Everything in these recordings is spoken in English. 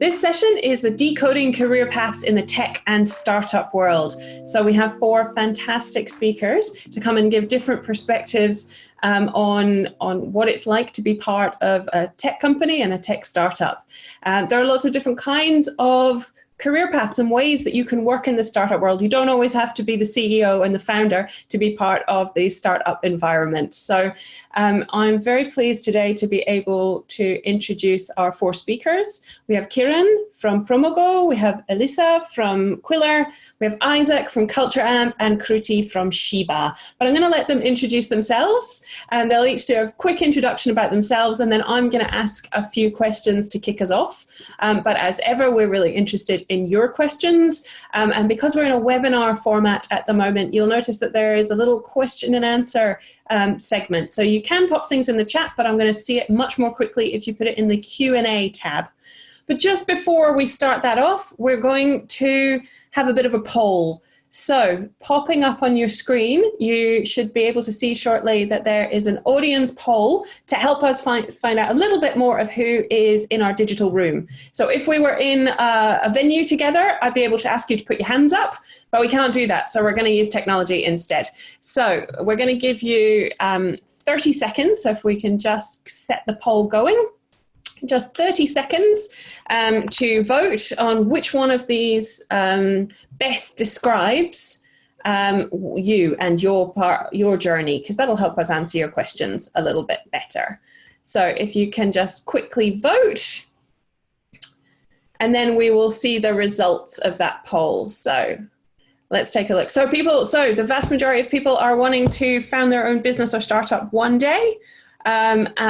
This session is the Decoding Career Paths in the Tech and Startup World. So we have four fantastic speakers to come and give different perspectives on what it's like to be part of a tech company and a tech startup. There are lots of different kinds of career paths and ways that you can work in the startup world. You don't always have to be the CEO and the founder to be part of the startup environment. So I'm very pleased today to be able to introduce our four speakers. We have Kieran from Promogo, we have Elisa from Quiller, we have Isaac from Culture Amp, and Kruti from Shiba. But I'm going to let them introduce themselves, and they'll each do a quick introduction about themselves, and then I'm going to ask a few questions to kick us off. But as ever, we're really interested in your questions. And because we're in a webinar format at the moment, you'll notice that there is a little question and answer segment. So you can pop things in the chat, but I'm going to see it much more quickly if you put it in the Q&A tab. But just before we start that off, we're going to have a bit of a poll. So popping up on your screen, you should be able to see shortly that there is an audience poll to help us find out a little bit more of who is in our digital room. So if we were in a venue together, I'd be able to ask you to put your hands up, but we can't do that. So we're going to use technology instead. So we're going to give you 30 seconds. So if we can just set the poll going. Just 30 seconds to vote on which one of these best describes you and your journey, because that'll help us answer your questions a little bit better. So if you can just quickly vote, and then we will see the results of that poll. So let's take a look. So the vast majority of people are wanting to found their own business or startup one day.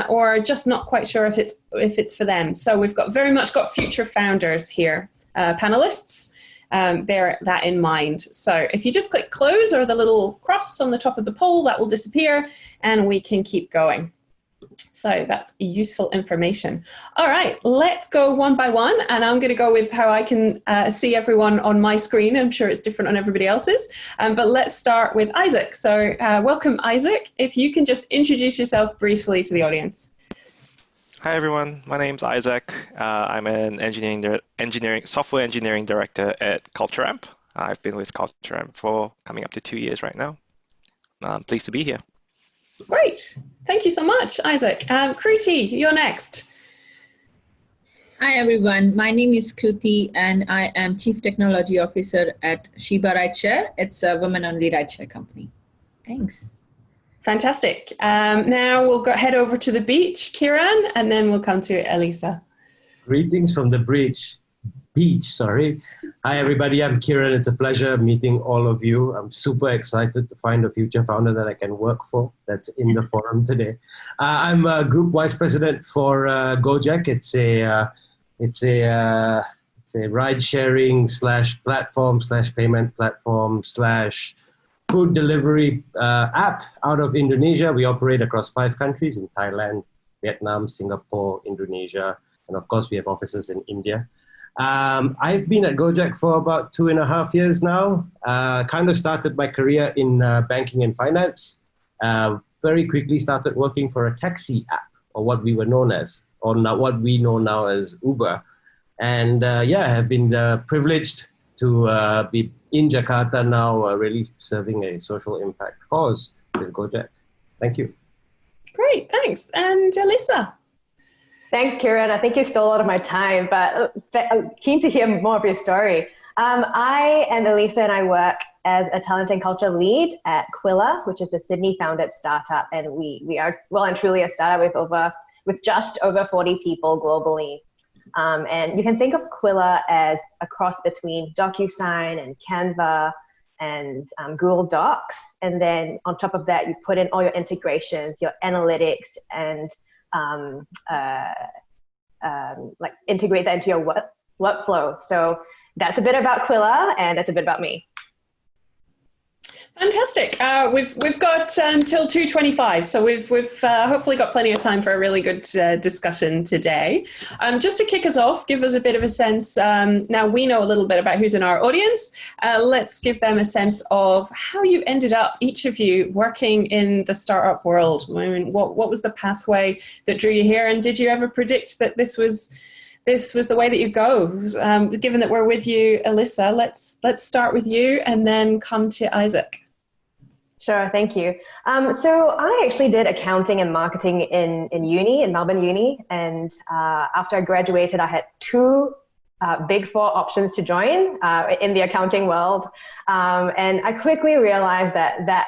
Or just not quite sure if it's for them. So we've very much got future founders here, panelists. Bear that in mind. So if you just click close or the little cross on the top of the poll, that will disappear and we can keep going. So that's useful information. All right, let's go one by one, and I'm going to go with how I can see everyone on my screen. I'm sure it's different on everybody else's, but let's start with Isaac. So welcome, Isaac. If you can just introduce yourself briefly to the audience. Hi, everyone. My name's Isaac. I'm an software engineering director at Culture Amp. I've been with Culture Amp for coming up to 2 years right now. I'm pleased to be here. Great. Thank you so much, Isaac. Kruti, you're next. Hi, everyone. My name is Kruti, and I am Chief Technology Officer at Shiba Rideshare. It's a women-only rideshare company. Thanks. Fantastic. Now we'll head over to the beach, Kieran, and then we'll come to Elisa. Greetings from the beach. Hi, everybody. I'm Kieran. It's a pleasure meeting all of you. I'm super excited to find a future founder that I can work for that's in the forum today. I'm a Group Vice President for Gojek. It's a ride-sharing / platform / payment platform / food delivery app out of Indonesia. We operate across 5 countries in Thailand, Vietnam, Singapore, Indonesia, and of course we have offices in India. I've been at Gojek for about 2.5 years now. Kind of started my career in banking and finance. Very quickly started working for a taxi app, or what we know now as Uber. And have been privileged to be in Jakarta now, really serving a social impact cause with Gojek. Thank you. Great, thanks. And Elisa? Thanks, Kieran. I think you stole a lot of my time, but I'm keen to hear more of your story. I am Elisa, and I work as a talent and culture lead at Quiller, which is a Sydney-founded startup, and we are well and truly a startup with just over 40 people globally. And you can think of Quiller as a cross between DocuSign and Canva and Google Docs, and then on top of that, you put in all your integrations, your analytics, and like integrate that into your workflow. So that's a bit about Quiller, and that's a bit about me. Fantastic. We've got till 2:25, so we've hopefully got plenty of time for a really good discussion today. Just to kick us off, give us a bit of a sense. Now we know a little bit about who's in our audience. Let's give them a sense of how you ended up, each of you, working in the startup world. I mean, what was the pathway that drew you here, and did you ever predict that this was the way that you go? Given that we're with you, Alyssa, let's start with you and then come to Isaac. Sure, thank you. So I actually did accounting and marketing in Melbourne Uni. And after I graduated, I had two Big Four options to join in the accounting world. And I quickly realized that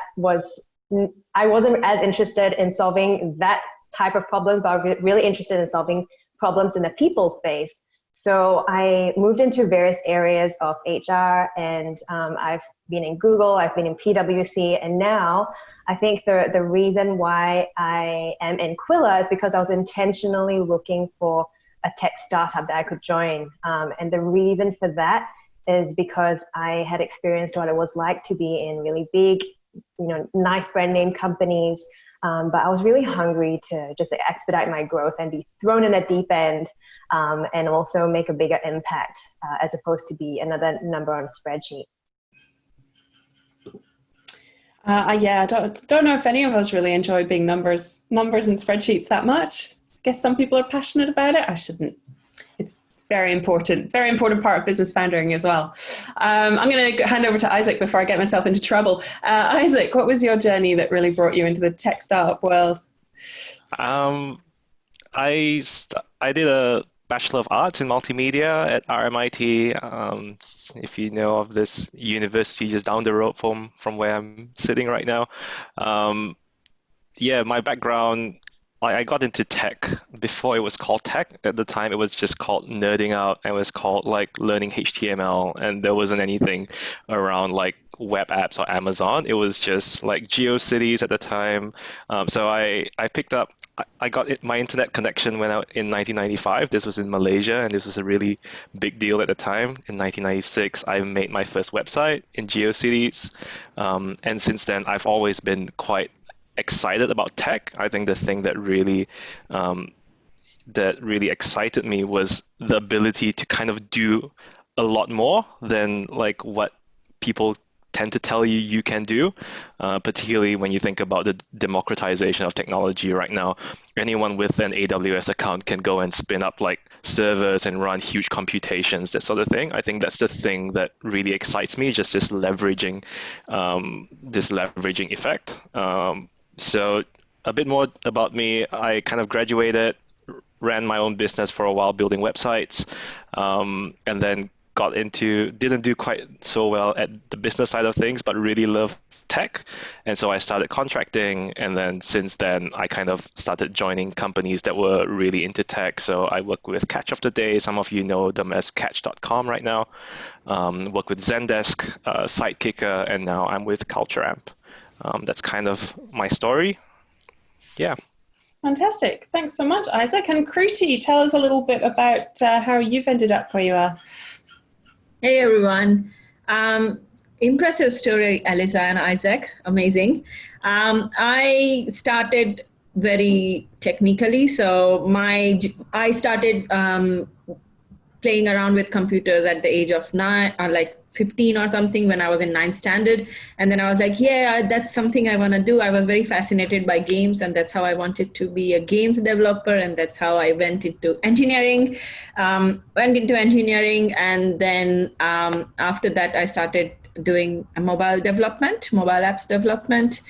I wasn't as interested in solving that type of problem, but I was really interested in solving problems in the people space. So I moved into various areas of HR, and I've been in Google, I've been in PwC, and now I think the reason why I am in Quilla is because I was intentionally looking for a tech startup that I could join. And the reason for that is because I had experienced what it was like to be in really big, nice brand name companies. But I was really hungry to just expedite my growth and be thrown in a deep end, and also make a bigger impact as opposed to be another number on a spreadsheet. Yeah, I don't know if any of us really enjoy being numbers and spreadsheets that much. I guess some people are passionate about it. I shouldn't. It's very important part of business founding as well. I'm going to hand over to Isaac before I get myself into trouble. Isaac, what was your journey that really brought you into the tech startup world? I did a Bachelor of Arts in Multimedia at RMIT. If you know of this university just down the road from where I'm sitting right now. Yeah, my background, I got into tech before it was called tech. At the time, it was just called nerding out. It was called like learning HTML, and there wasn't anything around like web apps or Amazon. It was just like GeoCities at the time. So I picked up. I got my internet connection when in 1995. This was in Malaysia, and this was a really big deal at the time. In 1996, I made my first website in GeoCities, and since then, I've always been quite excited about tech. I think the thing that really excited me was the ability to kind of do a lot more than like what people tend to tell you can do, particularly when you think about the democratization of technology right now. Anyone with an AWS account can go and spin up like servers and run huge computations, that sort of thing. I think that's the thing that really excites me, just this leveraging effect. So a bit more about me. I kind of graduated, ran my own business for a while, building websites, and then didn't do quite so well at the business side of things, but really loved tech. And so I started contracting. And then since then, I kind of started joining companies that were really into tech. So I work with Catch of the Day. Some of you know them as Catch.com right now. Work with Zendesk, Sidekicker, and now I'm with CultureAmp. That's kind of my story. Yeah. Fantastic. Thanks so much, Isaac. And Kruti, tell us a little bit about how you've ended up where you are. Hey, everyone. Impressive story, Alyssa and Isaac. Amazing. I started very technically. So I started playing around with computers at the age of 15 or something when I was in 9th standard. And then I was like, yeah, that's something I want to do. I was very fascinated by games, and that's how I wanted to be a games developer. And that's how I went into engineering. And then after that, I started doing mobile apps development.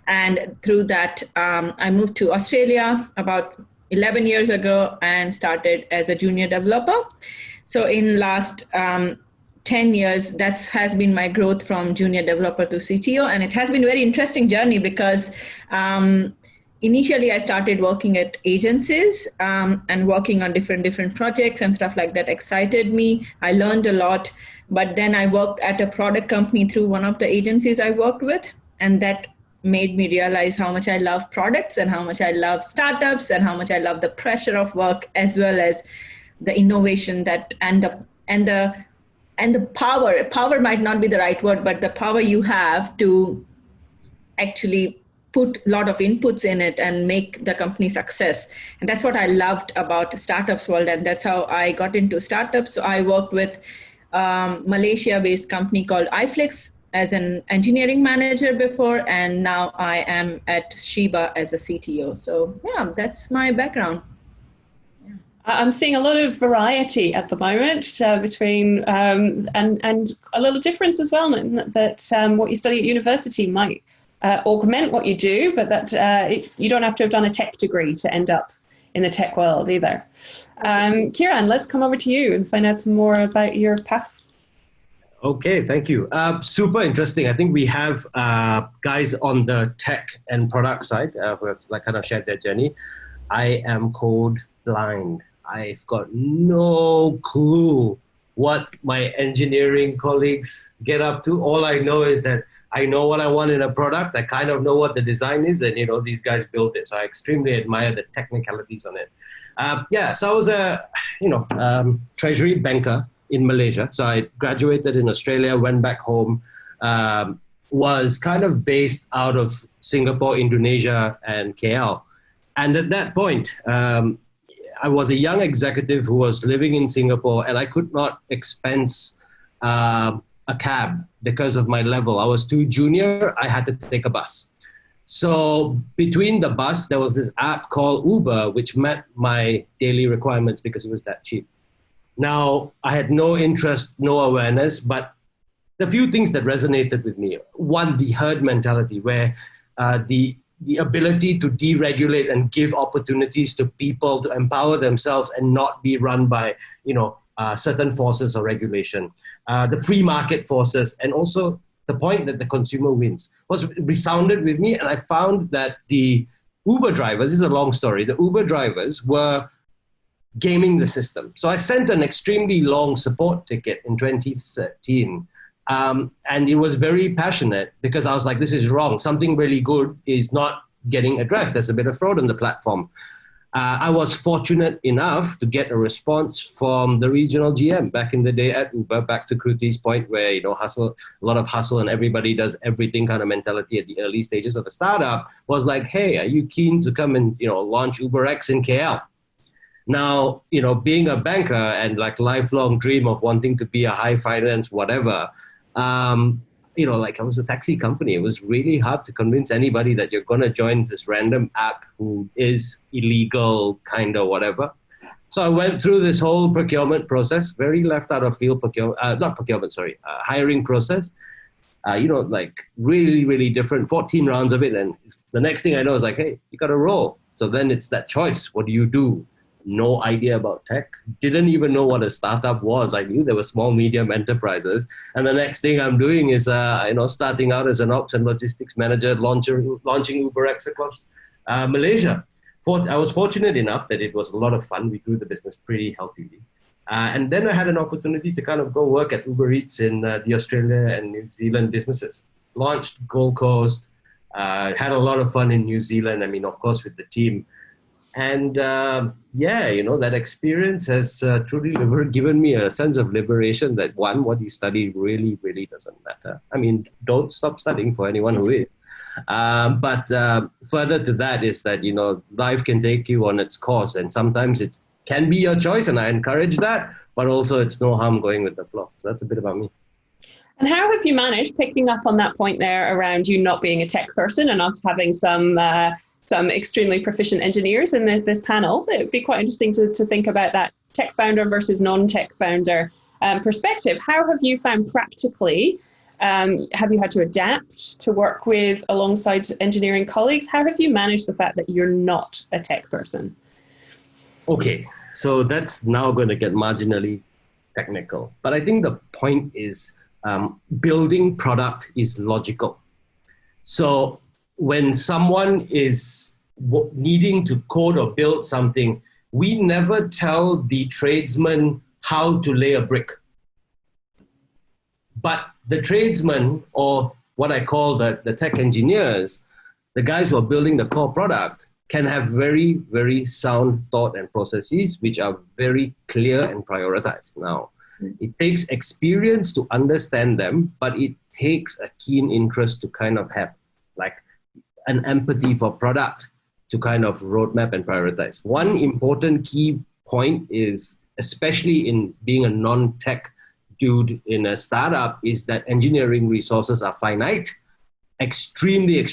And through that, I moved to Australia about 11 years ago and started as a junior developer. So in last 10 years, that has been my growth from junior developer to CTO. And it has been a very interesting journey because initially I started working at agencies and working on different projects and stuff like that excited me. I learned a lot, but then I worked at a product company through one of the agencies I worked with. And that made me realize how much I love products and how much I love startups and how much I love the pressure of work, as well as the innovation that and the power might not be the right word, but the power you have to actually put a lot of inputs in it and make the company success. And that's what I loved about startups world. And that's how I got into startups. So I worked with Malaysia-based company called iFlix as an engineering manager before, and now I am at Sheba as a CTO. So yeah, that's my background. I'm seeing a lot of variety at the moment between and a little difference as well, that what you study at university might augment what you do, but that you don't have to have done a tech degree to end up in the tech world either. Kieran, let's come over to you and find out some more about your path. Okay, thank you. Super interesting. I think we have guys on the tech and product side who have kind of shared their journey. I am code blind. I've got no clue what my engineering colleagues get up to. All I know is that I know what I want in a product. I kind of know what the design is, and these guys built it. So I extremely admire the technicalities on it. So I was a treasury banker in Malaysia. So I graduated in Australia, went back home, was kind of based out of Singapore, Indonesia, and KL. And at that point, I was a young executive who was living in Singapore, and I could not expense a cab because of my level. I was too junior. I had to take a bus. So between the bus, there was this app called Uber, which met my daily requirements because it was that cheap. Now, I had no interest, no awareness, but the few things that resonated with me. One, the herd mentality, where the ability to deregulate and give opportunities to people to empower themselves and not be run by, certain forces or regulation. The free market forces, and also the point that the consumer wins was resounded with me. And I found that the Uber drivers, this is a long story, the Uber drivers were gaming the system. So I sent an extremely long support ticket in 2013. And it was very passionate because I was like, this is wrong. Something really good is not getting addressed. There's a bit of fraud on the platform. I was fortunate enough to get a response from the regional GM back in the day at Uber, back to Kruti's point where, hustle, a lot of hustle and everybody does everything kind of mentality at the early stages of a startup was like, hey, are you keen to come and, launch UberX in KL? Now, being a banker and lifelong dream of wanting to be a high finance, whatever, I was a taxi company. It was really hard to convince anybody that you're going to join this random app who is illegal, kind of whatever. So I went through this whole procurement process, very left out of field hiring process. Really, really different, 14 rounds of it. And the next thing I know is hey, you got to roll. So then it's that choice. What do you do? No idea about tech, didn't even know what a startup was. I knew there were small, medium enterprises. And the next thing I'm doing is, starting out as an ops and logistics manager, launching UberX across Malaysia. I was fortunate enough that it was a lot of fun. We grew the business pretty healthily. And then I had an opportunity to kind of go work at Uber Eats in the Australia and New Zealand businesses. Launched Gold Coast, had a lot of fun in New Zealand. I mean, of course, with the team. And that experience has truly given me a sense of liberation that one, what you study really, really doesn't matter. I mean, don't stop studying for anyone who is. But further to that is that, life can take you on its course, and sometimes it can be your choice, and I encourage that, but also it's no harm going with the flow. So that's a bit about me. And how have you managed, picking up on that point there around you not being a tech person and us having some extremely proficient engineers in this panel? It would be quite interesting to think about that tech founder versus non-tech founder perspective. How have you found practically, have you had to adapt to work with alongside engineering colleagues? How have you managed the fact that you're not a tech person? Okay, so that's now going to get marginally technical. But I think the point is building product is logical. So when someone is needing to code or build something, we never tell the tradesman how to lay a brick. But the tradesman, or what I call the tech engineers, the guys who are building the core product, can have very, very sound thought and processes, which are very clear and prioritized now. It takes experience to understand them, but it takes a keen interest to kind of have an empathy for product to kind of roadmap and prioritize. One important key point is, especially in being a non-tech dude in a startup, is that engineering resources are finite, extremely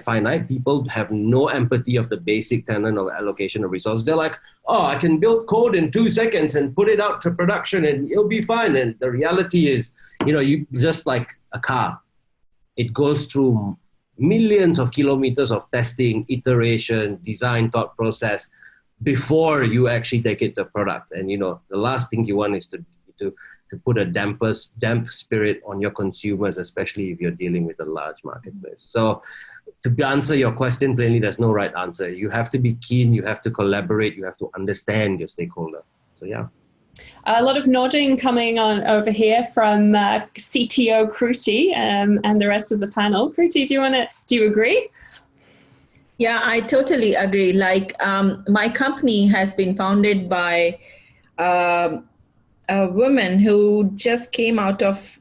finite. People have no empathy of the basic tenet of allocation of resources. They're like, oh, I can build code in 2 seconds and put it out to production and it'll be fine. And the reality is, you just like a car, it goes through millions of kilometers of testing, iteration, design, thought process before you actually take it to product. And the last thing you want is to put a damp spirit on your consumers, especially if you're dealing with a large marketplace. So to answer your question plainly, there's no right answer. You have to be keen, you have to collaborate, you have to understand your stakeholder. So yeah. A lot of nodding coming on over here from CTO Kruti and the rest of the panel. Kruti, do you agree? Yeah, I totally agree. Like my company has been founded by a woman who just came out of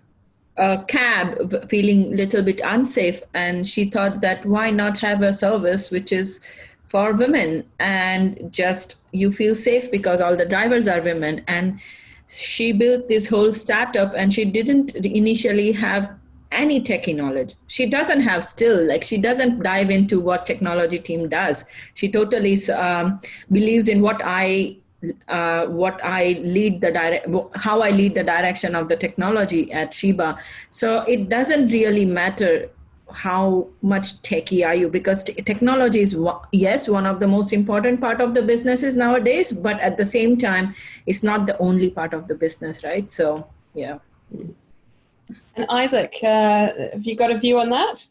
a cab feeling a little bit unsafe. And she thought that why not have a service which is for women and just you feel safe because all the drivers are women. And she built this whole startup and she didn't initially have any techie knowledge. She doesn't have still, like she doesn't dive into what technology team does. She totally believes in how I lead the direction of the technology at Sheba. So it doesn't really matter how much techie are you, because technology is, yes, one of the most important part of the businesses nowadays, but at the same time, it's not the only part of the business, right? So, yeah. And Isaac, have you got a view on that?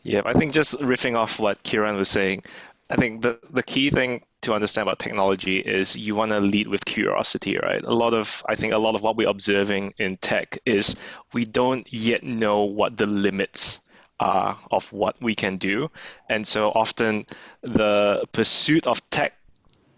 Yeah, I think just riffing off what Kiran was saying, I think the key thing to understand about technology is you want to lead with curiosity, right? I think a lot of what we're observing in tech is we don't yet know what the limits are of what we can do. And so often the pursuit of tech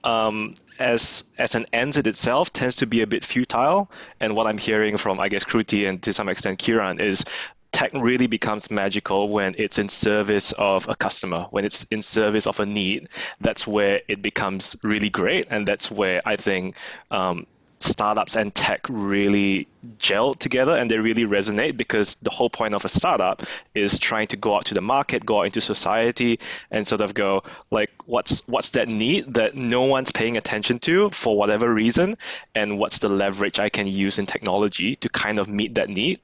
as an end in itself tends to be a bit futile. And what I'm hearing from, I guess, Kruti and to some extent Kiran is tech really becomes magical when it's in service of a customer, when it's in service of a need. That's where it becomes really great. And that's where I think startups and tech really gel together and they really resonate, because the whole point of a startup is trying to go out to the market, go out into society and sort of go like, what's that need that no one's paying attention to for whatever reason, and what's the leverage I can use in technology to kind of meet that need,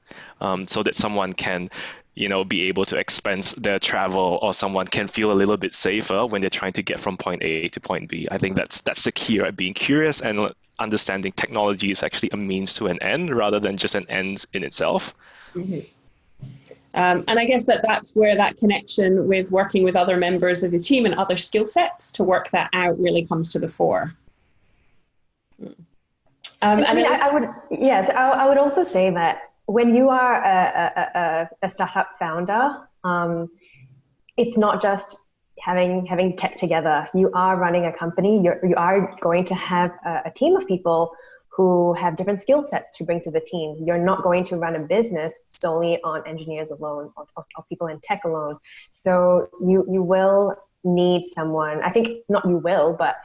so that someone can be able to expense their travel, or someone can feel a little bit safer when they're trying to get from point A to point B. I think that's the key, right? Being curious and understanding technology is actually a means to an end rather than just an end in itself. Mm-hmm. And I guess that's where that connection with working with other members of the team and other skill sets to work that out really comes to the fore. I would also say that when you are a startup founder, it's not just having tech together. You are running a company. You are going to have a team of people who have different skill sets to bring to the team. You're not going to run a business solely on engineers alone or people in tech alone. So you will need someone. I think not you will, but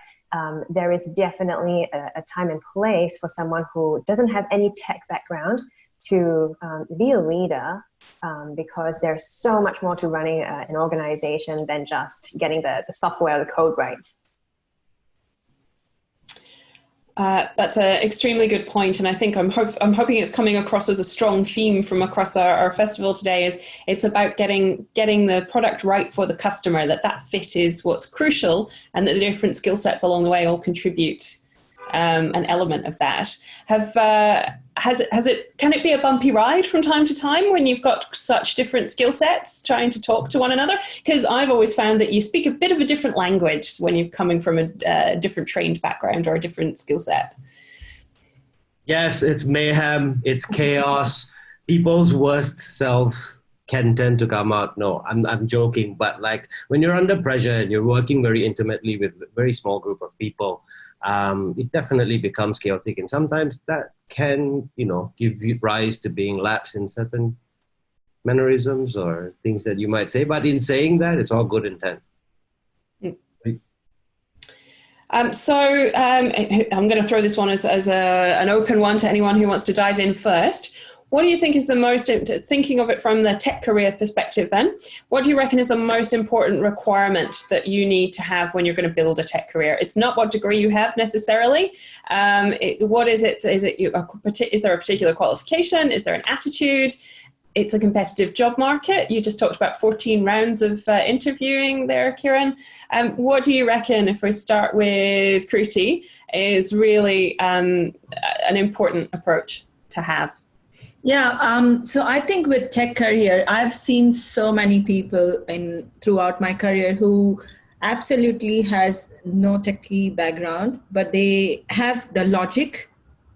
there is definitely a time and place for someone who doesn't have any tech background to be a leader, because there's so much more to running an organization than just getting the software, the code right. That's an extremely good point, and I think I'm hoping it's coming across as a strong theme from across our festival today. Is it's about getting the product right for the customer, that fit is what's crucial, and that the different skill sets along the way all contribute an element of that. Can it be a bumpy ride from time to time when you've got such different skill sets trying to talk to one another? Because I've always found that you speak a bit of a different language when you're coming from a different trained background or a different skill set. Yes, it's mayhem, it's chaos. People's worst selves can tend to come out. No, I'm joking, but like when you're under pressure and you're working very intimately with a very small group of people, it definitely becomes chaotic, and sometimes that can, give rise to being lapse in certain mannerisms or things that you might say. But in saying that, it's all good intent. I'm going to throw this one as an open one to anyone who wants to dive in first. What do you think is the most, thinking of it from the tech career perspective then, what do you reckon is the most important requirement that you need to have when you're going to build a tech career? It's not what degree you have necessarily. What is it? Is there a particular qualification? Is there an attitude? It's a competitive job market. You just talked about 14 rounds of interviewing there, Kiran. What do you reckon, if we start with Kruti, is really an important approach to have? Yeah, so I think with tech career, I've seen so many people throughout my career who absolutely has no techie background, but they have the logic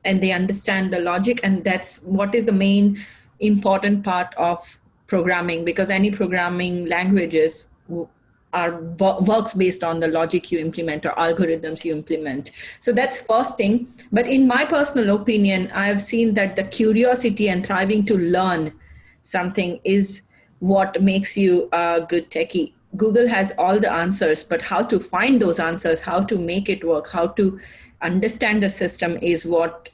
and they understand the logic, and that's what is the main important part of programming, because any programming languages works based on the logic you implement or algorithms you implement. So that's first thing. But in my personal opinion, I've seen that the curiosity and thriving to learn something is what makes you a good techie. Google has all the answers, but how to find those answers, how to make it work, how to understand the system is what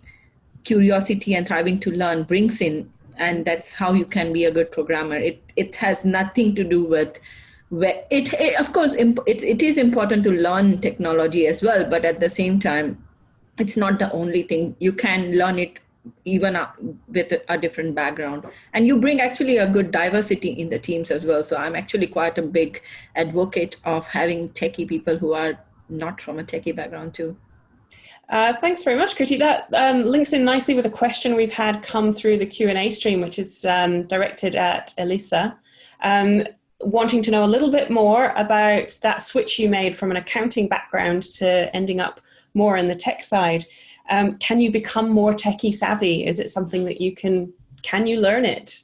curiosity and thriving to learn brings in. And that's how you can be a good programmer. It has nothing to do with of course, it is important to learn technology as well, but at the same time, it's not the only thing. You can learn it even with a different background. And you bring actually a good diversity in the teams as well. So I'm actually quite a big advocate of having techie people who are not from a techie background too. Thanks very much, Kruti. That links in nicely with a question we've had come through the Q&A stream, which is directed at Elisa. Wanting to know a little bit more about that switch you made from an accounting background to ending up more in the tech side. Can you become more techie savvy? Is it something that can you learn it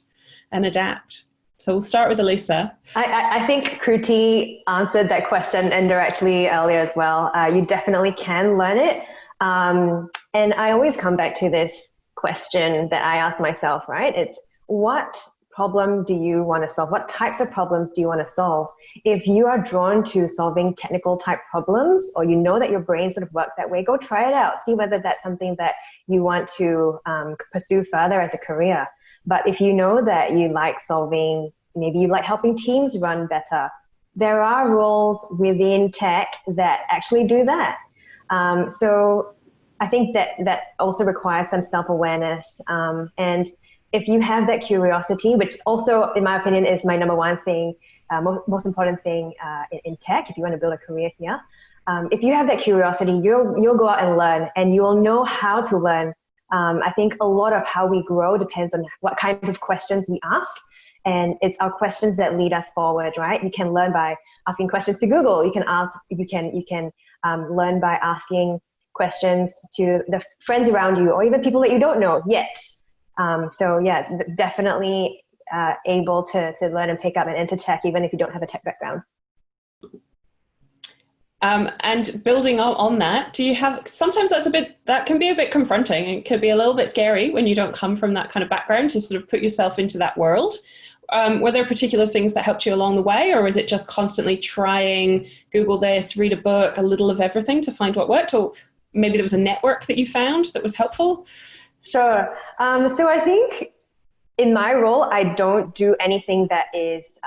and adapt? So we'll start with Elisa. I think Kruti answered that question indirectly earlier as well. You definitely can learn it. And I always come back to this question that I ask myself, right? It's what problem do you want to solve? What types of problems do you want to solve? If you are drawn to solving technical type problems, or you know that your brain sort of works that way, go try it out. See whether that's something that you want to pursue further as a career. But if you know that you like solving, maybe you like helping teams run better, there are roles within tech that actually do that. So I think that also requires some self-awareness. And if you have that curiosity, which also, in my opinion, is my number one thing, most important thing in tech, if you want to build a career here, if you have that curiosity, you'll go out and learn, and you'll know how to learn. I think a lot of how we grow depends on what kind of questions we ask, and it's our questions that lead us forward, right? You can learn by asking questions to Google. You can learn by asking questions to the friends around you, or even people that you don't know yet. So yeah, definitely able to learn and pick up and enter tech, even if you don't have a tech background. And building on that, do you have, sometimes that can be a bit confronting. It could be a little bit scary when you don't come from that kind of background to sort of put yourself into that world. Were there particular things that helped you along the way, or was it just constantly trying, Google this, read a book, a little of everything to find what worked? Or maybe there was a network that you found that was helpful? Sure. So I think in my role, I don't do anything that is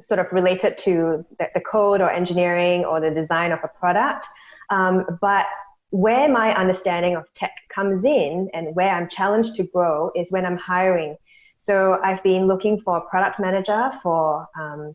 sort of related to the code or engineering or the design of a product. But where my understanding of tech comes in and where I'm challenged to grow is when I'm hiring. So I've been looking for a product manager for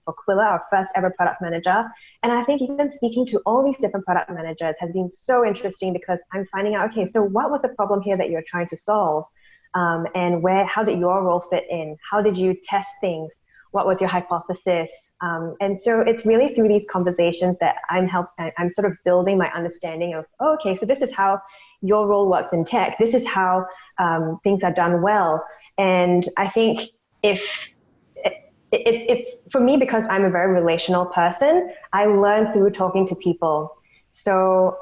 Quilla, our first ever product manager. And I think even speaking to all these different product managers has been so interesting, because I'm finding out, okay, so what was the problem here that you're trying to solve? And how did your role fit in? How did you test things? What was your hypothesis? And so it's really through these conversations that I'm sort of building my understanding of, oh, okay, so this is how your role works in tech. This is how things are done well. And I think if it's for me, because I'm a very relational person, I learn through talking to people. So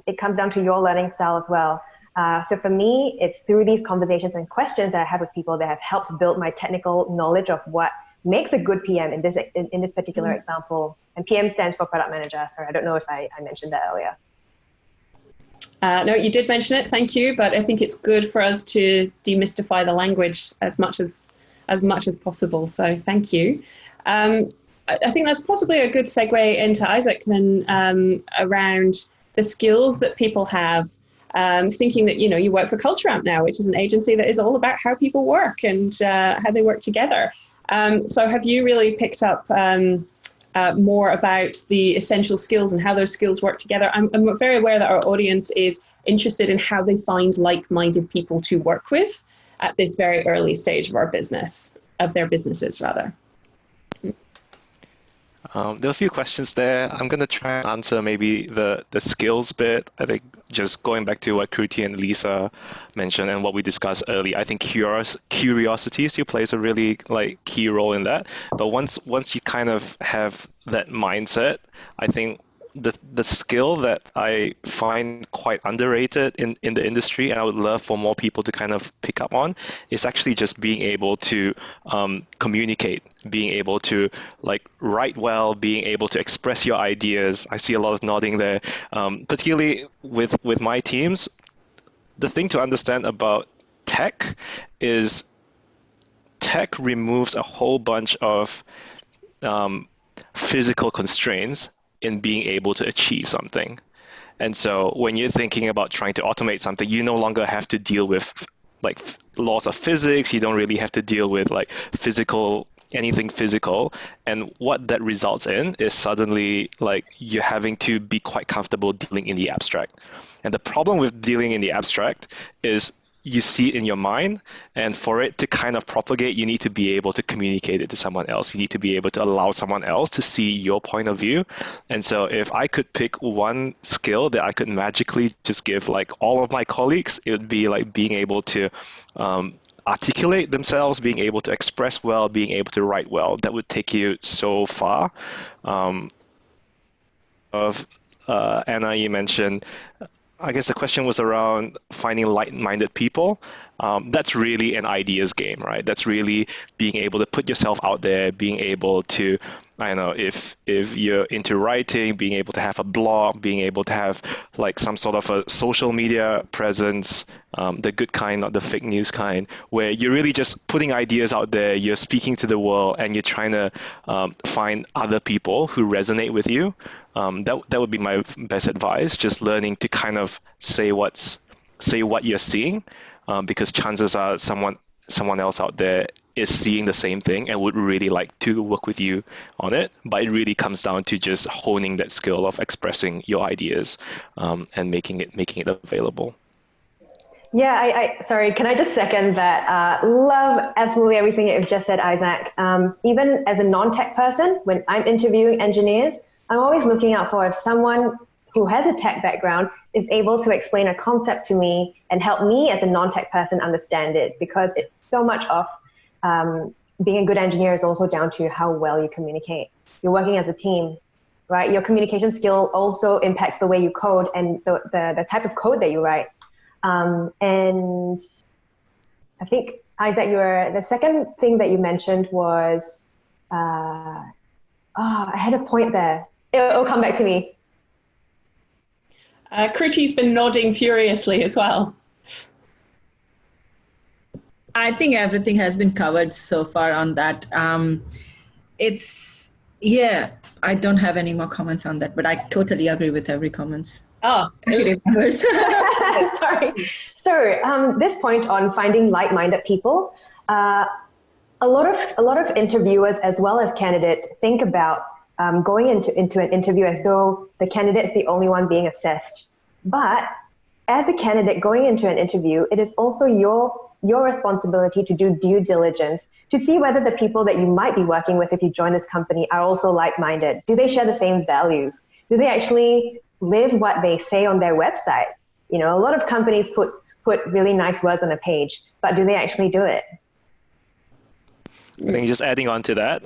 it comes down to your learning style as well. So for me, it's through these conversations and questions that I have with people that have helped build my technical knowledge of what makes a good PM in this particular example. And PM stands for product manager. Sorry, I don't know if I mentioned that earlier. No, you did mention it. Thank you. But I think it's good for us to demystify the language as much as possible. So thank you. I think that's possibly a good segue into Isaac then, around the skills that people have. Thinking that, you work for Culture Amp now, which is an agency that is all about how people work and how they work together. So have you really picked up more about the essential skills and how those skills work together? I'm very aware that our audience is interested in how they find like-minded people to work with at this very early stage of their businesses rather. There are a few questions there. I'm going to try and answer maybe the skills bit. I think just going back to what Kruti and Lisa mentioned and what we discussed earlier, I think curiosity still plays a really key role in that. But once you kind of have that mindset, I think the skill that I find quite underrated in the industry, and I would love for more people to kind of pick up on, is actually just being able to communicate, being able to write well, being able to express your ideas. I see a lot of nodding there. Particularly with my teams, the thing to understand about tech is tech removes a whole bunch of physical constraints in being able to achieve something. And so when you're thinking about trying to automate something, you no longer have to deal with laws of physics. You don't really have to deal with anything physical. And what that results in is suddenly you're having to be quite comfortable dealing in the abstract. And the problem with dealing in the abstract is you see it in your mind, and for it to kind of propagate, you need to be able to communicate it to someone else. You need to be able to allow someone else to see your point of view. And so if I could pick one skill that I could magically just give all of my colleagues, it would be being able to articulate themselves, being able to express well, being able to write well. That would take you so far. Anna, you mentioned, I guess the question was around finding like-minded people. That's really an ideas game, right? That's really being able to put yourself out there, being able to, I don't know, if you're into writing, being able to have a blog, being able to have some sort of a social media presence, the good kind, not the fake news kind, where you're really just putting ideas out there, you're speaking to the world, and you're trying to find other people who resonate with you. That would be my best advice, just learning to kind of say what you're seeing, because chances are someone else out there is seeing the same thing and would really like to work with you on it. But it really comes down to just honing that skill of expressing your ideas and making it available. Yeah, sorry, can I just second that? Love absolutely everything that you've just said, Isaac. Even as a non-tech person, when I'm interviewing engineers, I'm always looking out for if someone who has a tech background is able to explain a concept to me and help me as a non-tech person understand it, because it's so much of being a good engineer is also down to how well you communicate. You're working as a team, right? Your communication skill also impacts the way you code and the type of code that you write. And I think, Isaac, the second thing that you mentioned was, I had a point there. It'll come back to me. Kruti's been nodding furiously as well. I think everything has been covered so far on that. I don't have any more comments on that, but I totally agree with every comments. Oh, sorry. So this point on finding like-minded people, a lot of interviewers as well as candidates think about going into an interview as though the candidate's the only one being assessed. But as a candidate going into an interview, it is also your responsibility to do due diligence to see whether the people that you might be working with if you join this company are also like-minded. Do they share the same values? Do they actually live what they say on their website? A lot of companies put really nice words on a page, but do they actually do it? I think just adding on to that,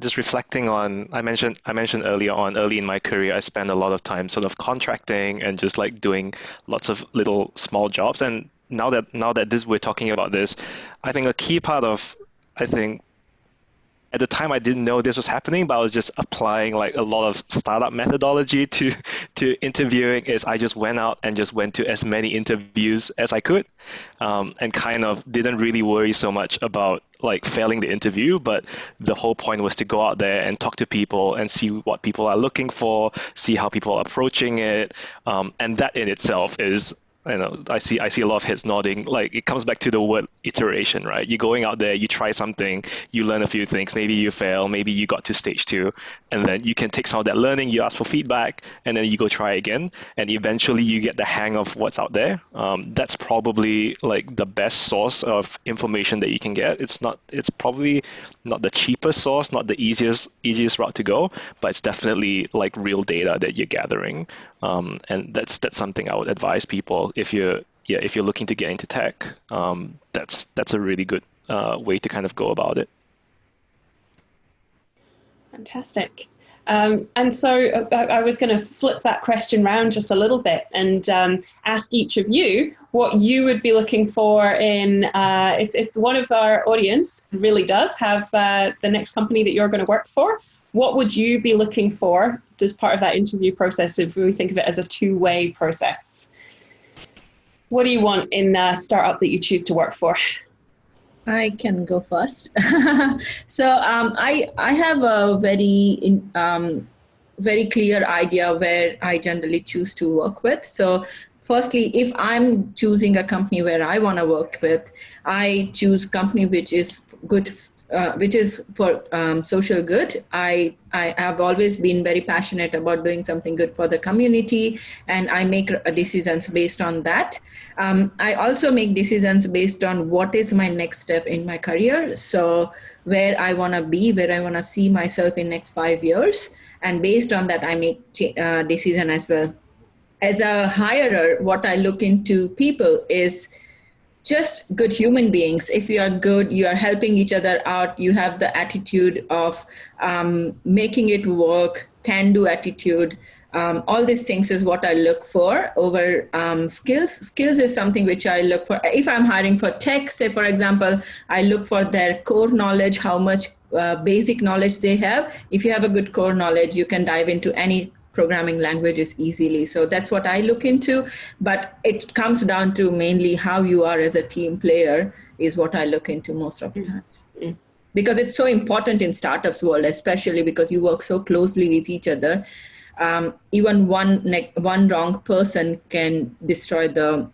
just reflecting on, I mentioned early in my career, I spent a lot of time sort of contracting and just like doing lots of little small jobs. And now that we're talking about this, I think a key part of, I think, at the time I didn't know this was happening, but I was just applying like a lot of startup methodology to interviewing. Is I just went out and just went to as many interviews as I could, and kind of didn't really worry so much about like failing the interview. But the whole point was to go out there and talk to people and see what people are looking for, see how people are approaching it, and that in itself is, I see a lot of heads nodding. Like, it comes back to the word iteration, right? You're going out there, you try something, you learn a few things, maybe you fail, maybe you got to stage 2, and then you can take some of that learning, you ask for feedback, and then you go try again, and eventually you get the hang of what's out there. That's probably like the best source of information that you can get. It's probably not the cheapest source, not the easiest route to go, but it's definitely like real data that you're gathering. And that's something I would advise people if you're looking to get into tech. That's a really good way to kind of go about it. Fantastic. And so I was going to flip that question around just a little bit and ask each of you what you would be looking for in, if one of our audience really does have the next company that you're going to work for, what would you be looking for as part of that interview process if we think of it as a two-way process? What do you want in a startup that you choose to work for? I can go first. So I have a very clear idea where I generally choose to work with. So firstly, if I'm choosing a company where I want to work with, I choose company which is good, which is for social good. I have always been very passionate about doing something good for the community, and I make decisions based on that. I also make decisions based on what is my next step in my career. So where I want to be, where I want to see myself in next 5 years. And based on that, I make decision as well. As a hirer, what I look into people is just good human beings. If you are good, you are helping each other out, you have the attitude of making it work, can-do attitude. All these things is what I look for over skills. Skills is something which I look for. If I'm hiring for tech, say, for example, I look for their core knowledge, how much basic knowledge they have. If you have a good core knowledge, you can dive into any programming languages easily. So that's what I look into. But it comes down to mainly how you are as a team player is what I look into most of the times. Mm-hmm. Because it's so important in startups world, especially because you work so closely with each other. Even one wrong person can destroy the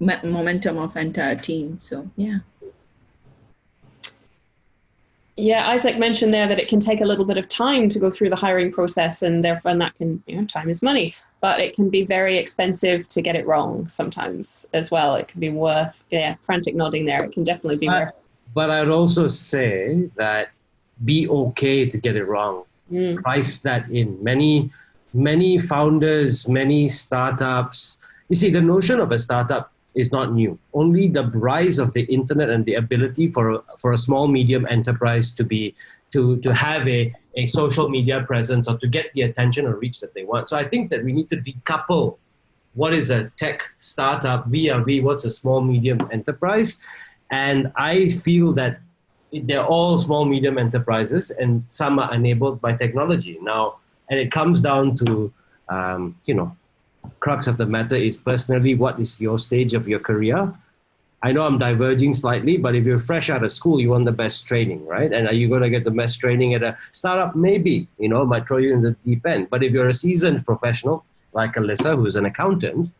momentum of entire team. So yeah. Yeah, Isaac mentioned there that it can take a little bit of time to go through the hiring process, and therefore that can, time is money, but it can be very expensive to get it wrong sometimes as well. It can be worth, frantic nodding there. It can definitely be worth. But I'd also say that be okay to get it wrong. Price that in. Many founders, many startups, you see, the notion of a startup is not new. Only the rise of the internet and the ability for a small, medium enterprise to have a social media presence or to get the attention or reach that they want. So I think that we need to decouple what is a tech startup vis-a-vis what's a small, medium enterprise. And I feel that they're all small, medium enterprises, and some are enabled by technology now. And it comes down to, crux of the matter is personally, what is your stage of your career? I know I'm diverging slightly, but if you're fresh out of school, you want the best training, right? And are you going to get the best training at a startup? Maybe, might throw you in the deep end. But if you're a seasoned professional, like Alyssa, who's an accountant,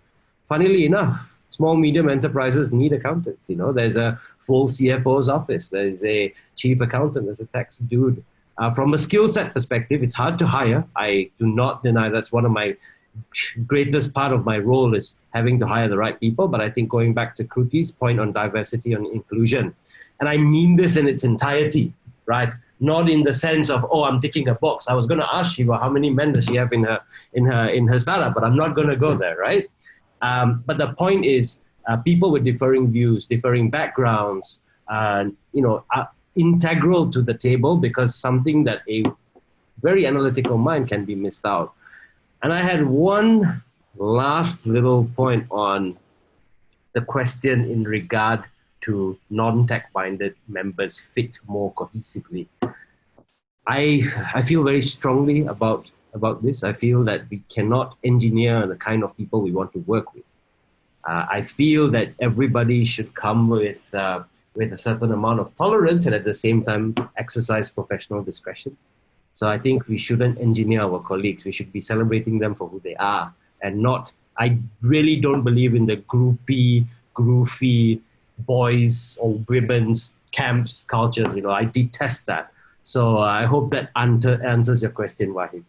funnily enough, small, medium enterprises need accountants. There's a full CFO's office. There's a chief accountant. There's a tax dude. From a skill set perspective, it's hard to hire. I do not deny that's one of my greatest part of my role is having to hire the right people. But I think going back to Kruti's point on diversity and inclusion, and I mean this in its entirety, right? Not in the sense of, I'm ticking a box. I was going to ask Shiva how many men does she have in her startup, but I'm not going to go there, right? But the point is, people with differing views, differing backgrounds, integral to the table, because something that a very analytical mind can be missed out. And I had one last little point on the question in regard to non-tech minded members fit more cohesively. I feel very strongly about this. I feel that we cannot engineer the kind of people we want to work with. I feel that everybody should come with a certain amount of tolerance and at the same time exercise professional discretion. So I think we shouldn't engineer our colleagues. We should be celebrating them for who they are and not, I really don't believe in the groovy boys or women's camps cultures. I detest that. So I hope that answers your question, Wahid.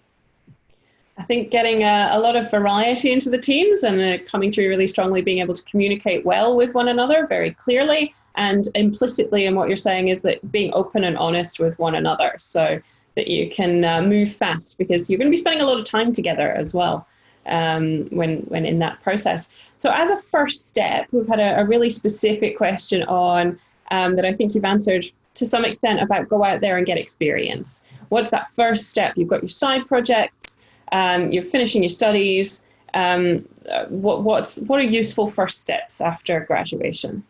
I think getting a lot of variety into the teams and coming through really strongly, being able to communicate well with one another very clearly, and implicitly in what you're saying is that being open and honest with one another so that you can move fast, because you're going to be spending a lot of time together as well when in that process. So as a first step, we've had a really specific question on that I think you've answered to some extent about go out there and get experience. What's that first step? You've got your side projects, you're finishing your studies. What are useful first steps after graduation?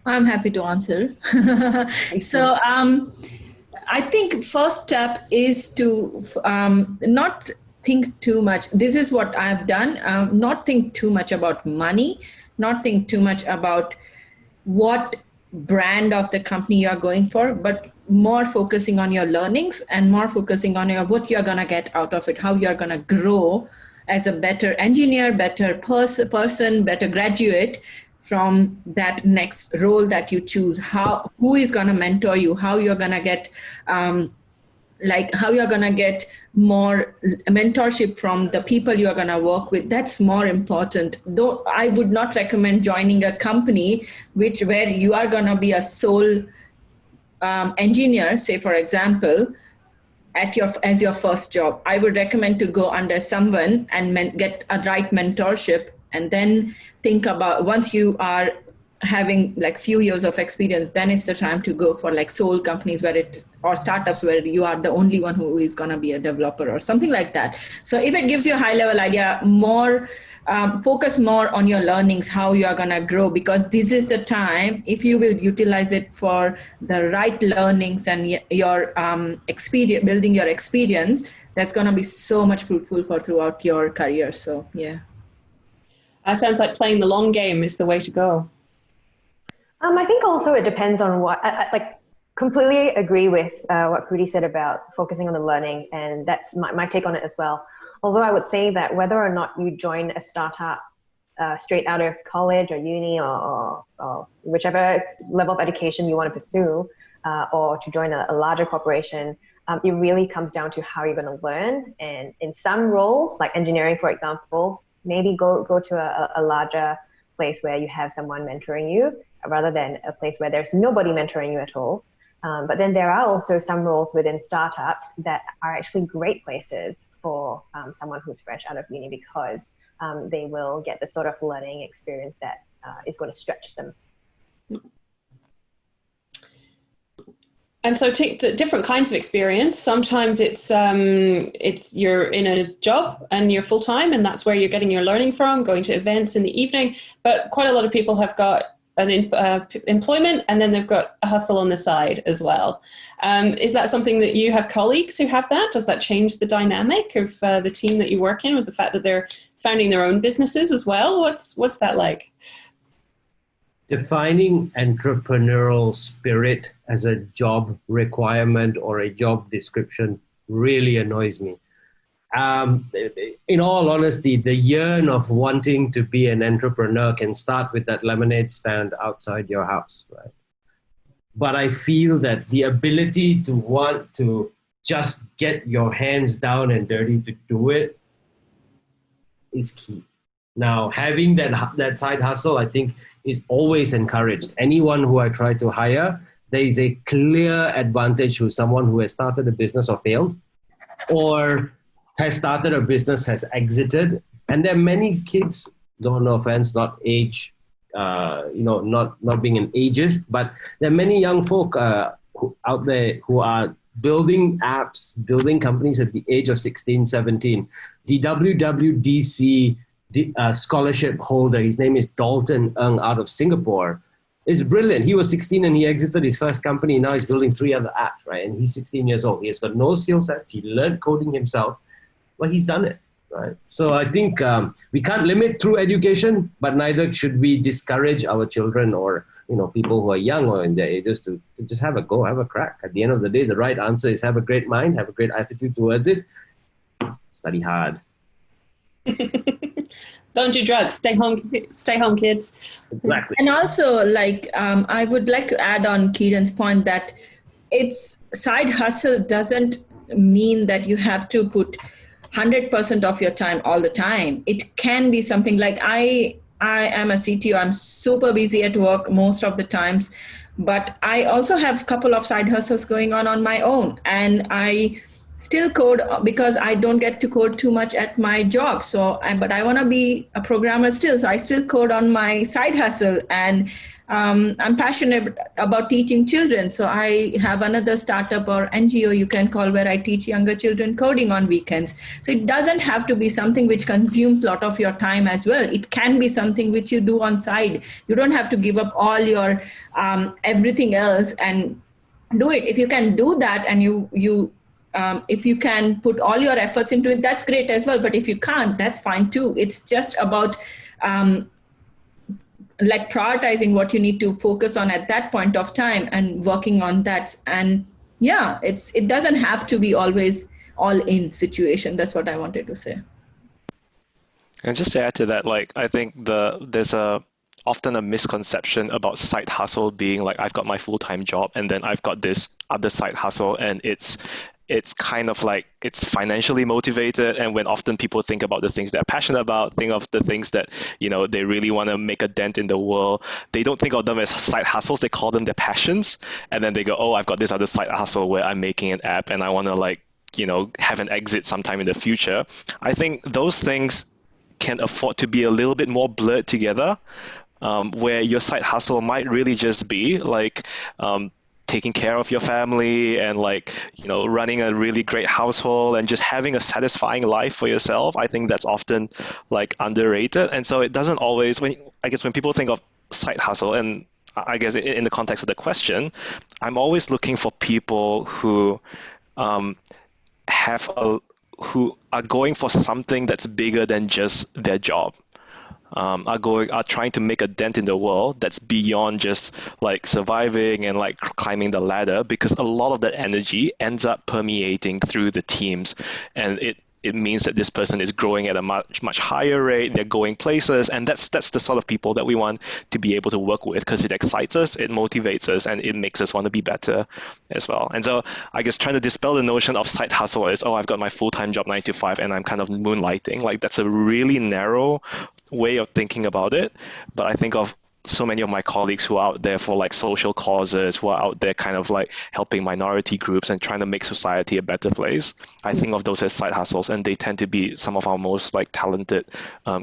I'm happy to answer. So I think first step is to not think too much. This is what I've done. Not think too much about money, not think too much about what brand of the company you're going for, but more focusing on your learnings and more focusing on what you're going to get out of it, how you're going to grow as a better engineer, better person, better graduate from that next role that you choose. Who is going to mentor you, how you're going to get how you're going to get more mentorship from the people you're going to work with. That's more important. Though I would not recommend joining a company where you are going to be a sole engineer, say for example, as your first job. I would recommend to go under someone and get a right mentorship, and then think about, once you are having few years of experience, then it's the time to go for sole companies or startups where you are the only one who is going to be a developer or something like that. So if it gives you a high level idea, focus more on your learnings, how you are going to grow, because this is the time, if you will utilize it for the right learnings and your experience, building your experience, that's going to be so much fruitful throughout your career. So yeah. That sounds like playing the long game is the way to go. I think also it depends on what, completely agree with what Kruti said about focusing on the learning, and that's my take on it as well. Although I would say that whether or not you join a startup straight out of college or uni or whichever level of education you want to pursue, or to join a larger corporation, it really comes down to how you're going to learn. And in some roles, like engineering, for example, maybe go to a larger place where you have someone mentoring you, rather than a place where there's nobody mentoring you at all. But then there are also some roles within startups that are actually great places for someone who's fresh out of uni, because they will get the sort of learning experience that is going to stretch them. And so take the different kinds of experience. Sometimes it's you're in a job and you're full time, and that's where you're getting your learning from, going to events in the evening. But quite a lot of people have got an employment, and then they've got a hustle on the side as well. Is that something that you have colleagues who have that? Does that change the dynamic of the team that you work in, with the fact that they're founding their own businesses as well? What's that like? Defining entrepreneurial spirit as a job requirement or a job description really annoys me. In all honesty, the yearn of wanting to be an entrepreneur can start with that lemonade stand outside your house, right? But I feel that the ability to want to just get your hands down and dirty to do it is key. Now, having that side hustle, I think, is always encouraged. Anyone who I try to hire, there is a clear advantage to someone who has started a business or failed, or has started a business, has exited. And there are many kids no offense, not age, not being an ageist, but there are many young folk out there who are building apps, building companies at the age of 16, 17. The WWDC scholarship holder, his name is Dalton Ng out of Singapore, is brilliant. He was 16 and he exited his first company. Now he's building 3 other apps, right? And he's 16 years old. He has got no skill sets. He learned coding himself, but he's done it, right? So I think we can't limit through education, but neither should we discourage our children or people who are young or in their ages to just have a go, have a crack. At the end of the day, the right answer is have a great mind, have a great attitude towards it, study hard. Don't do drugs. Stay home, kids. Exactly. And also, I would like to add on Kieran's point that it's side hustle doesn't mean that you have to put 100% of your time all the time. It can be something like I am a CTO. I'm super busy at work most of the times, but I also have a couple of side hustles going on my own, and I still code because I don't get to code too much at my job. But I want to be a programmer still. So I still code on my side hustle, and I'm passionate about teaching children. So I have another startup or NGO you can call where I teach younger children coding on weekends. So it doesn't have to be something which consumes a lot of your time as well. It can be something which you do on side. You don't have to give up all your everything else and do it. If you can do that and if you can put all your efforts into it, that's great as well. But if you can't, that's fine too. It's just about prioritizing what you need to focus on at that point of time and working on that. And yeah, it doesn't have to be always all in situation. That's what I wanted to say. And just to add to that, I think there's often a misconception about side hustle being I've got my full-time job and then I've got this other side hustle, and it's kind of it's financially motivated. And when often people think about the things they're passionate about, think of the things that they really want to make a dent in the world, they don't think of them as side hustles. They call them their passions, and then they go, oh, I've got this other side hustle where I'm making an app and I want to have an exit sometime in the future. I think those things can afford to be a little bit more blurred together, where your side hustle might really just be taking care of your family and running a really great household and just having a satisfying life for yourself. I think that's often underrated. And so it doesn't always, when people think of side hustle, and I guess in the context of the question, I'm always looking for people who who are going for something that's bigger than just their job. Are trying to make a dent in the world that's beyond just surviving and climbing the ladder, because a lot of that energy ends up permeating through the teams, and it means that this person is growing at a much higher rate. They're going places, and that's the sort of people that we want to be able to work with, because it excites us, it motivates us, and it makes us want to be better as well. And so I guess trying to dispel the notion of side hustle is, oh, I've got my full-time job 9 to 5 and I'm kind of moonlighting. That's a really narrow way of thinking about it. But I think of so many of my colleagues who are out there for social causes, who are out there kind of helping minority groups and trying to make society a better place. I think of those as side hustles, and they tend to be some of our most talented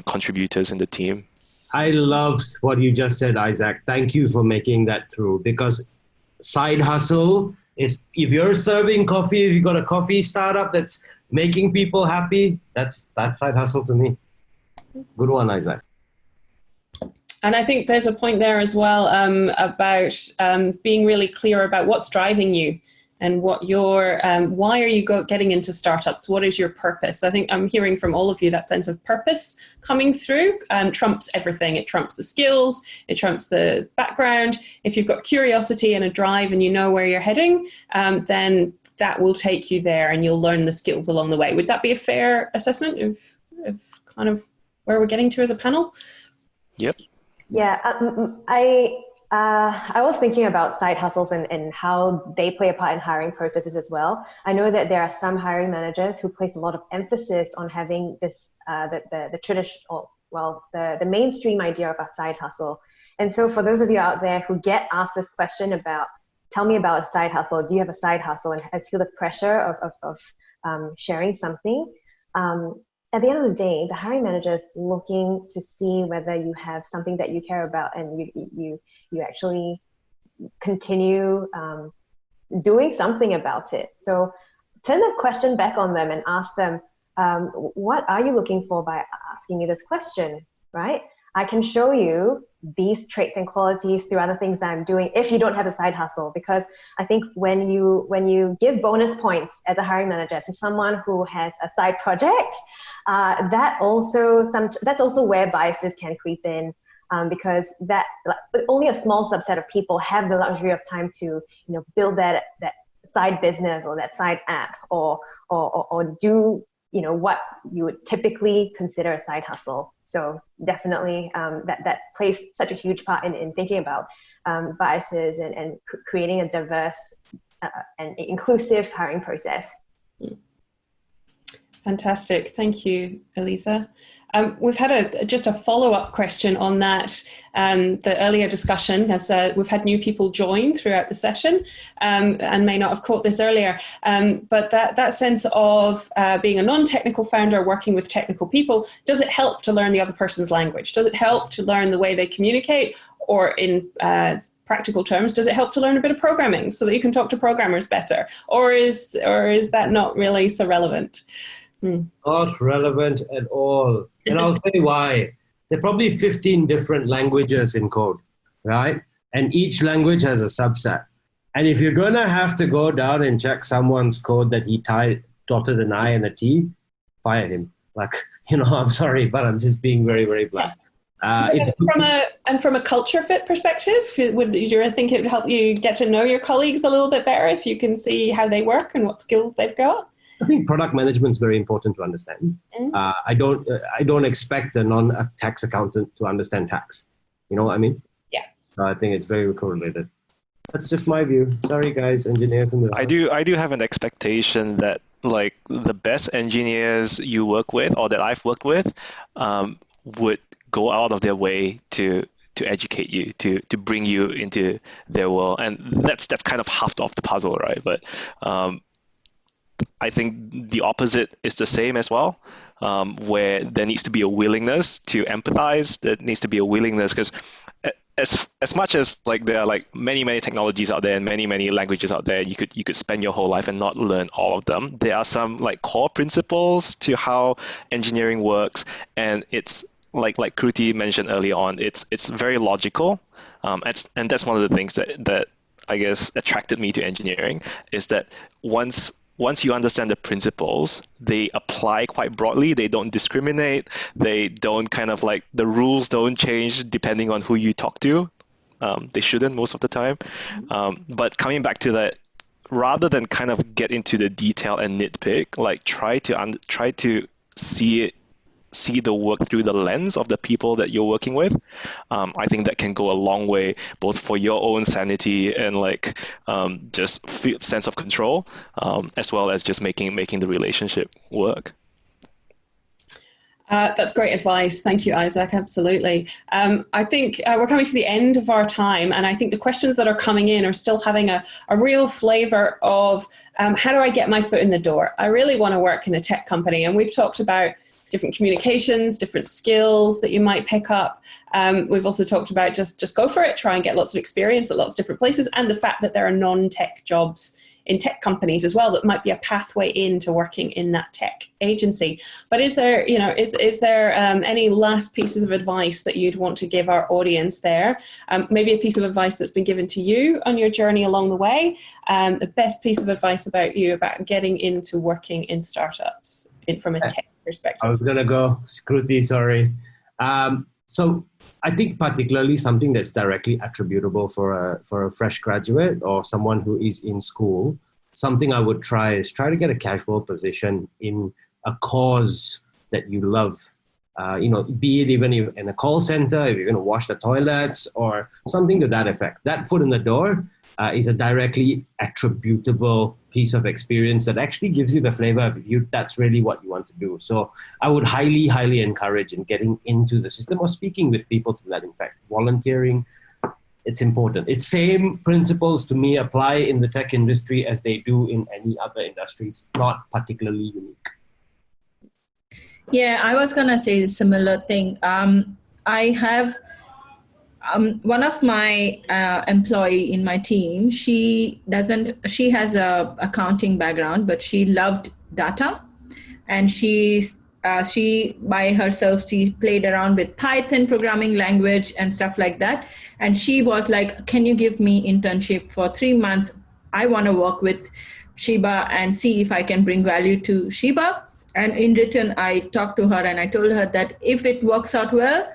contributors in the team. I loved what you just said, Isaac. Thank you for making that through, because side hustle is, if you're serving coffee, if you've got a coffee startup that's making people happy, that's side hustle to me. Good one, Isaac. And I think there's a point there as well about being really clear about what's driving you and what why are you getting into startups? What is your purpose? I think I'm hearing from all of you that sense of purpose coming through trumps everything. It trumps the skills, it trumps the background. If you've got curiosity and a drive and you know where you're heading, then that will take you there and you'll learn the skills along the way. Would that be a fair assessment of kind of where we're getting to as a panel? Yep. Yeah, I was thinking about side hustles and how they play a part in hiring processes as well. I know that there are some hiring managers who place a lot of emphasis on having this the traditional, the mainstream idea of a side hustle. And so for those of you out there who get asked this question about, tell me about a side hustle, do you have a side hustle, and feel the pressure of sharing something, at the end of the day, the hiring manager is looking to see whether you have something that you care about and you actually continue doing something about it. So turn the question back on them and ask them, what are you looking for by asking me this question, right? I can show you these traits and qualities through other things that I'm doing if you don't have a side hustle. Because I think when you give bonus points as a hiring manager to someone who has a side project, that's also where biases can creep in, because that only a small subset of people have the luxury of time to build that side business or that side app or do what you would typically consider a side hustle. So definitely that plays such a huge part in thinking about biases and creating a diverse and inclusive hiring process. Fantastic. Thank you, Elisa. We've had just a follow-up question on that, the earlier discussion, as we've had new people join throughout the session and may not have caught this earlier. But that sense of being a non-technical founder working with technical people, does it help to learn the other person's language? Does it help to learn the way they communicate? Or in practical terms, does it help to learn a bit of programming so that you can talk to programmers better? Or is that not really so relevant? Not relevant at all. And I'll say why. There are probably 15 different languages in code, right? And each language has a subset. And if you're going to have to go down and check someone's code that he dotted an I and a T, fire him. I'm sorry, but I'm just being very, very blunt. From a culture fit perspective, do you think it would help you get to know your colleagues a little bit better if you can see how they work and what skills they've got? I think product management is very important to understand. I don't expect a non-tax accountant to understand tax. You know what I mean? Yeah. So I think it's very correlated. That's just my view. Sorry, guys, engineers in the house. I do have an expectation that the best engineers you work with or that I've worked with would go out of their way to educate you, to bring you into their world, and that's kind of half of the puzzle, right? But I think the opposite is the same as well, where there needs to be a willingness to empathize. There needs to be a willingness, because as much as there are many technologies out there and many languages out there, you could spend your whole life and not learn all of them. There are some core principles to how engineering works, and it's like Kruti mentioned earlier on. It's very logical, and that's one of the things that I guess attracted me to engineering, is that once you understand the principles, they apply quite broadly. They don't discriminate. They don't the rules don't change depending on who you talk to. They shouldn't most of the time. But coming back to that, rather than get into the detail and nitpick, try to see the work through the lens of the people that you're working with. I think that can go a long way, both for your own sanity and just sense of control, as well as just making the relationship work. That's great advice. Thank you, Isaac. Absolutely. I think we're coming to the end of our time, and I think the questions that are coming in are still having a real flavor of how do I get my foot in the door? I really want to work in a tech company, and we've talked about different communications, different skills that you might pick up. We've also talked about just go for it, try and get lots of experience at lots of different places, and the fact that there are non-tech jobs in tech companies as well that might be a pathway into working in that tech agency. But is there any last pieces of advice that you'd want to give our audience there? Maybe a piece of advice that's been given to you on your journey along the way, the best piece of advice about getting into working in startups from a tech perspective. I was going to go, Kruti, sorry. So I think particularly something that's directly attributable for a fresh graduate or someone who is in school, something I would try to get a casual position in a cause that you love. Be it even in a call center, if you're going to wash the toilets or something to that effect. That foot in the door is a directly attributable piece of experience that actually gives you the flavor of that's really what you want to do. So I would highly, highly encourage in getting into the system or speaking with people to that effect. Volunteering, it's important. It's same principles to me apply in the tech industry as they do in any other industry. It's not particularly unique. Yeah, I was gonna say a similar thing. I have one of my employee in my team. She has a accounting background, but she loved data, and she by herself she played around with Python programming language and stuff like that. And she was like, "Can you give me internship for 3 months? I want to work with Sheba and see if I can bring value to Sheba." And in return, I talked to her and I told her that if it works out well,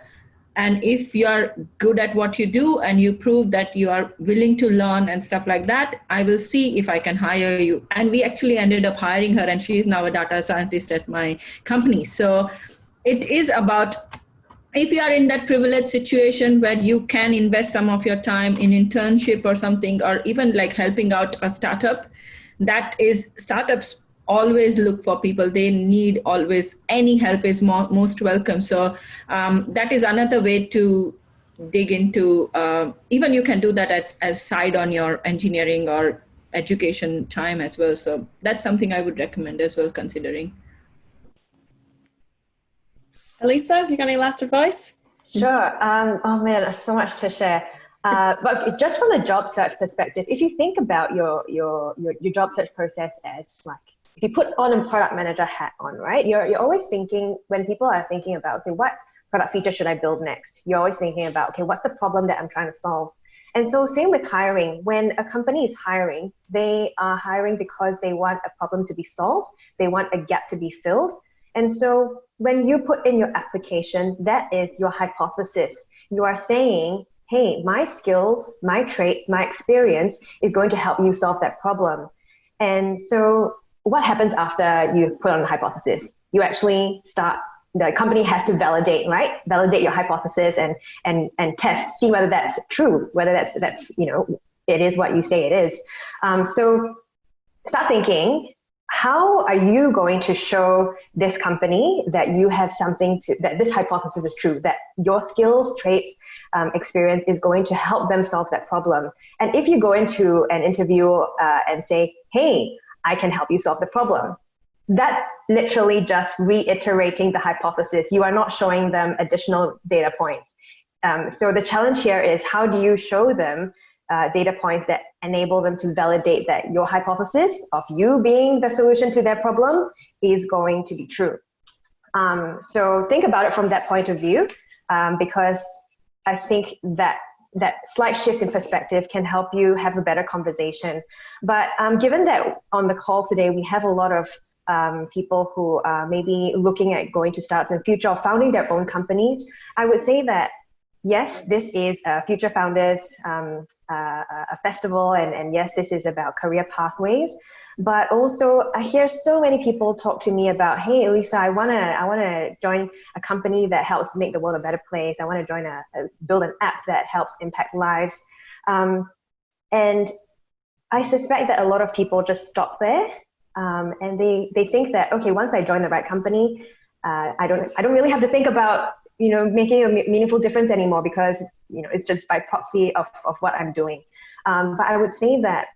and if you're good at what you do and you prove that you are willing to learn and stuff like that, I will see if I can hire you. And we actually ended up hiring her, and she is now a data scientist at my company. So it is about, if you are in that privileged situation where you can invest some of your time in internship or something, or even like helping out a startup, startups always look for people. They need always, any help is most welcome. So that is another way to dig into, even you can do that as side on your engineering or education time as well. So that's something I would recommend as well, considering. Elisa, have you got any last advice? Sure. Oh man, so much to share. But just from a job search perspective, if you think about your job search process as like, if you put on a product manager hat on, right? You're always thinking, when people are thinking about, okay, what product feature should I build next? You're always thinking about, okay, what's the problem that I'm trying to solve? And so same with hiring. When a company is hiring, they are hiring because they want a problem to be solved. They want a gap to be filled. And so when you put in your application, that is your hypothesis. You are saying, hey, my skills, my traits, my experience is going to help you solve that problem. And so what happens after you put on a hypothesis? You actually the company has to validate, right? Validate your hypothesis and test, see whether that's true, whether that's it is what you say it is. So start thinking, how are you going to show this company that you have that this hypothesis is true, that your skills, traits, experience is going to help them solve that problem? And if you go into an interview and say, hey, I can help you solve the problem, that's literally just reiterating the hypothesis. You are not showing them additional data points. So the challenge here is, how do you show them data points that enable them to validate that your hypothesis of you being the solution to their problem is going to be true? So think about it from that point of view, because I think that slight shift in perspective can help you have a better conversation. But given that on the call today, we have a lot of people who are maybe looking at going to startups in the future or founding their own companies, I would say that yes, this is Future Founders a festival, and yes, this is about career pathways. But also, I hear so many people talk to me about, hey, Elisa, I wanna join a company that helps make the world a better place. I want to build an app that helps impact lives. And I suspect that a lot of people just stop there, and they think that, okay, once I join the right company, I don't really have to think about making a meaningful difference anymore, because it's just by proxy of what I'm doing. But I would say that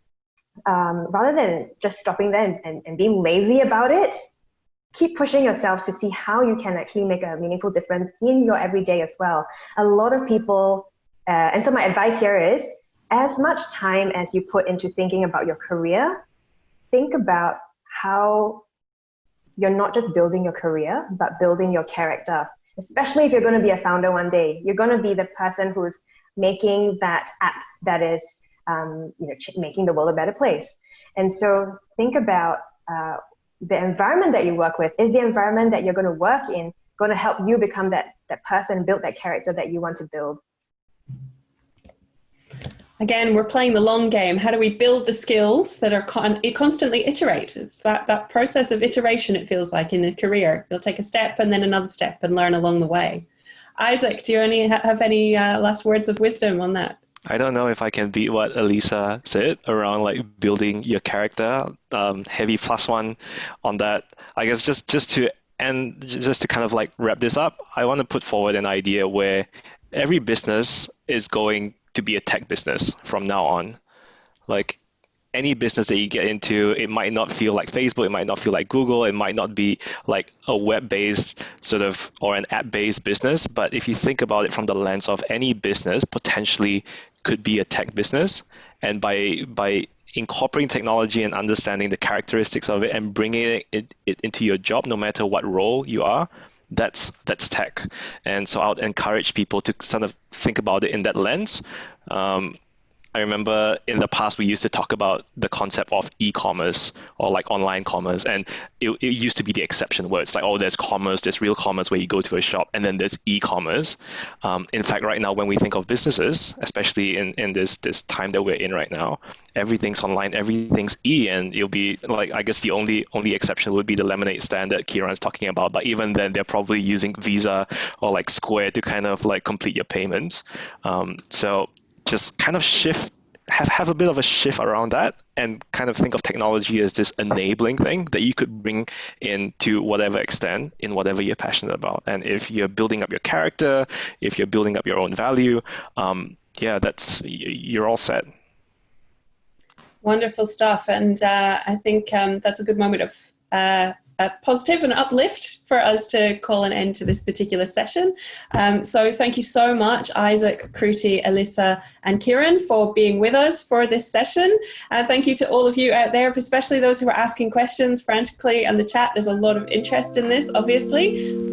rather than just stopping there and being lazy about it, keep pushing yourself to see how you can actually make a meaningful difference in your everyday as well. A lot of people, and so my advice here is, as much time as you put into thinking about your career, think about how you're not just building your career, but building your character. Especially if you're going to be a founder one day, you're going to be the person who's making that app that is making the world a better place. And so think about the environment that you work with. Is the environment that you're going to work in going to help you become that person, build that character that you want to build? Again, we're playing the long game. How do we build the skills that are constantly iterate? It's that process of iteration, it feels like, in a career. You'll take a step and then another step and learn along the way. Isaac, do you have any last words of wisdom on that? I don't know if I can beat what Elisa said around like building your character. Heavy +1 on that. I guess just to kind of like wrap this up, I want to put forward an idea where every business is going to be a tech business from now on. Like any business that you get into, it might not feel like Facebook, it might not feel like Google, it might not be like a web-based sort of or an app-based business. But if you think about it from the lens of any business, potentially could be a tech business, and by incorporating technology and understanding the characteristics of it and bringing it into your job, no matter what role you are, that's tech. And so I would encourage people to sort of think about it in that lens. I remember in the past we used to talk about the concept of e-commerce or like online commerce, and it used to be the exception where it's like, oh, there's commerce, there's real commerce where you go to a shop, and then there's e-commerce. In fact, right now when we think of businesses, especially in this time that we're in right now, everything's online, everything's e, and it'll be like, I guess the only exception would be the lemonade stand that Kieran's talking about. But even then, they're probably using Visa or like Square to kind of like complete your payments. So just kind of have a bit of a shift around that, and kind of think of technology as this enabling thing that you could bring in to whatever extent in whatever you're passionate about. And if you're building up your character, if you're building up your own value, you're all set. Wonderful stuff. And I think that's a good moment of a positive and uplift for us to call an end to this particular session. So thank you so much, Isaac, Kruti, Alyssa, and Kieran, for being with us for this session. Thank you to all of you out there, especially those who are asking questions frantically in the chat. There's a lot of interest in this, obviously.